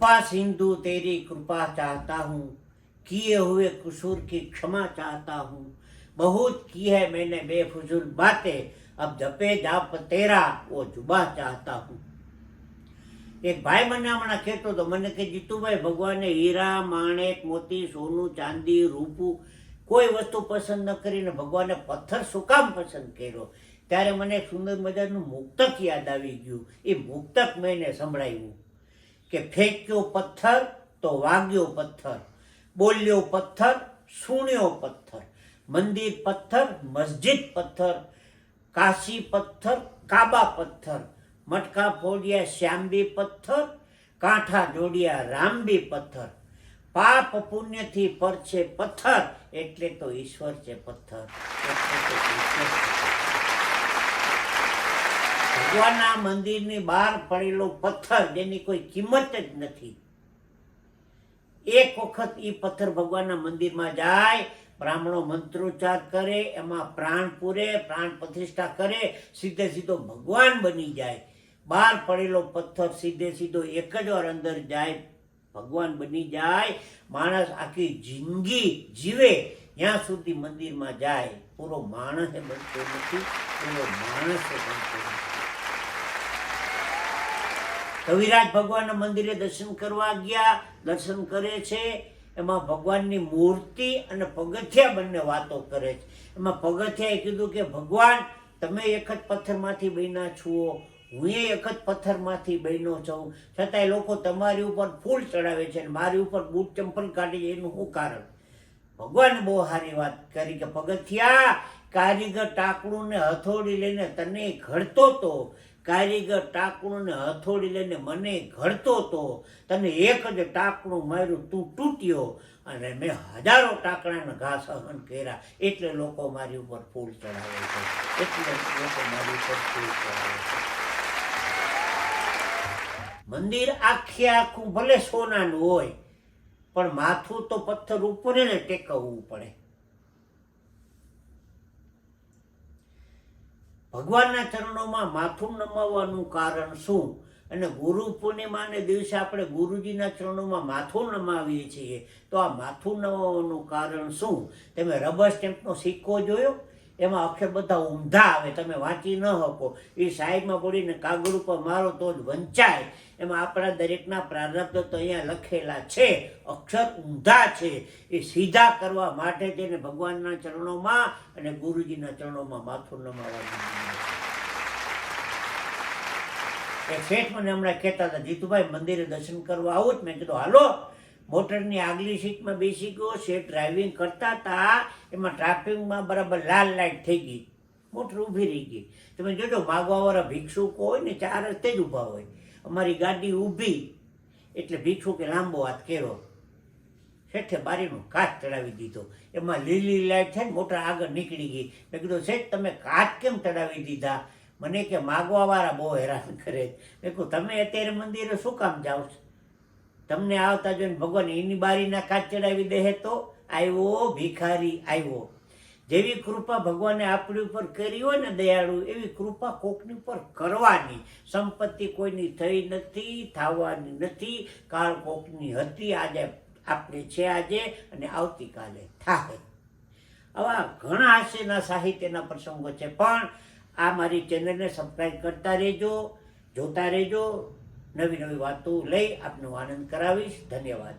कृपा सिंधु तेरी कृपा चाहता हूँ, किए हुए कसूर की क्षमा चाहता हूँ। बहुत की है मैंने बेफजूल बातें, अब जपे जाप तेरा वो जुबा चाहता हूँ। एक भाई મને હમણાં કહેતો હતો, મને કે જીતુભાઈ, ભગવાને હીરા માણેક મોતી સોનું ચાંદી રૂપું કોઈ વસ્તુ પસંદ ન કરીને ભગવાને પથ્થર શું કામ પસંદ કર્યો? ત્યારે મને એક સુંદર મજાનું મુક્તક યાદ આવી ગયું. એ મુક્તક મેં એને સંભળાવ્યું કે ફેંક્યો પથ્થર તો વાગ્યો પથ્થર, બોલ્યો પથ્થર સુણ્યો પથ્થર, મંદિર પથ્થર મસ્જિદ પથ્થર, કાશી પથ્થર કાબા પથ્થર, મટકા ફોડ્યા શ્યામબી પથ્થર, કાંઠા જોડ્યા રામબી પથ્થર, પાપ પુણ્યથી પરછે પથ્થર, એટલે તો ઈશ્વર છે પથ્થર. ભગવાનના મંદિરની બહાર પડેલો પથ્થર જેની કોઈ કિંમત જ નથી, એક વખત એ પથ્થર ભગવાનના મંદિરમાં જાય, બ્રાહ્મણો મંત્રોચ્ચાર કરે, એમાં પ્રાણ પૂરે, પ્રાણ પ્રતિષ્ઠા કરે, સીધે સીધો ભગવાન બની જાય. બહાર પડેલો પથ્થર સીધે સીધો એક જ વાર અંદર જાય, ભગવાન બની જાય. માણસ આખી જિંદગી જીવે ત્યાં સુધી મંદિરમાં જાય, પૂરો માણસ બનતો નથી, પૂરો માણસ બનતો નથી. કવિરાજ ભગવાનના મંદિરે દર્શન કરવા ગયા, દર્શન કરે છે. એમાં ભગવાનની મૂર્તિ અને પગથિયા બંને વાતો કરે છે. એમાં પગથિયાએ કીધું કે ભગવાન, તમે એક જ પથ્થરમાંથી બન્યા છો, હું એક જ પથ્થરમાંથી બન્યો છું, છતાંય લોકો તમારી ઉપર ફૂલ ચડાવે છે અને મારી ઉપર બૂટ ચંપલ કાઢે છે, એનું શું કારણ? ભગવાને બહુ સારી વાત કરી કે પગથિયા, કારીગર ટાંકણું ને હથોડી લઈને તને ઘડતો તો, કારીગર ટાંકણું ને હથોડી લઈને મને ઘડતો તો, તને એક જ ટાંકણું માર્યું, તું તૂટ્યો, અને મેં હજારો ટાંકણાના ઘા સહન કર્યા, એટલે લોકો મારી ઉપર ફૂલ ચડાવે છે, એટલે લોકો મારી ઉપર ફૂલ ચડાવે છે. મંદિર આખે આખું ભલે સોનાનું હોય, પણ માથું તો પથ્થર ઉપર ને ટેકવવું પડે. ભગવાનના ચરણોમાં માથું નમાવવાનું કારણ શું? અને ગુરુ પૂર્ણિમાને દિવસે આપણે ગુરુજીના ચરણોમાં માથું નમાવીએ છીએ, તો આ માથું નમાવવાનું કારણ શું? તમે રબર સ્ટેમ્પનો સિક્કો જોયો? એમાં અક્ષર બધા ઊંધા આવે, તમે વાંચી ન શકો. એ સાઈડમાં પડીને કાગળ ઉપર મારો તો જ વંચાય. એમાં આપણા દરેકના પ્રારબ્ધ તો અહીંયા લખેલા છે, અક્ષર ઊંધા છે. એ સીધા કરવા માટે તેને ભગવાનના ચરણોમાં અને ગુરુજીના ચરણોમાં માથું નમાવવાનું. એ શેઠ મને હમણાં કહેતા હતા, જીતુભાઈ મંદિરે દર્શન કરવા આવું જ. મેં કીધું હાલો. મોટરની આગલી સીટમાં બેસી ગયો, શેઠ ડ્રાઇવિંગ કરતા હતા, એમાં ટ્રાફિકમાં બરાબર લાલ લાઇટ થઈ ગઈ, મોટર ઊભી રહી ગઈ. તમે જોજો, માગવાવાળા ભિક્ષુકો હોય ને 4 રસ્તે જ ઊભા હોય. અમારી ગાડી ઊભી એટલે ભિક્ષુકે લાંબો હાથ કર્યો, શેઠે બારીનો કાચ ચડાવી દીધો. એમાં લીલી લાઇટ થાય ને મોટર આગળ નીકળી ગઈ. મેં કીધું શેઠ, તમે કાચ કેમ ચડાવી દીધા? મને કે માગવાવાળા બહુ હેરાન કરે. મેં કહું તમે અત્યારે મંદિરે શું કામ જાઓ છો? તમને આવતા જોઈને ભગવાન એની બારીના કાચ ચડાવી દે તો? આવ્યો ભિખારી આવ્યો. જેવી કૃપા ભગવાને આપણી ઉપર કરી હોય ને દયાળુ, એવી કૃપા કોકની ઉપર કરવાની. સંપત્તિ કોઈની થઈ નથી, થવાની નથી. કાળ કોકની હતી, આજે આપણે છે આજે, અને આવતીકાલે થાય. આવા ઘણા હાસ્યના સાહિત્યના પ્રસંગો છે, પણ આ મારી ચેનલને સબસ્ક્રાઈબ કરતા રહેજો, જોતા રહેજો. નવી નવી વાતો લઈ આપનો આનંદ કરાવીશ. ધન્યવાદ.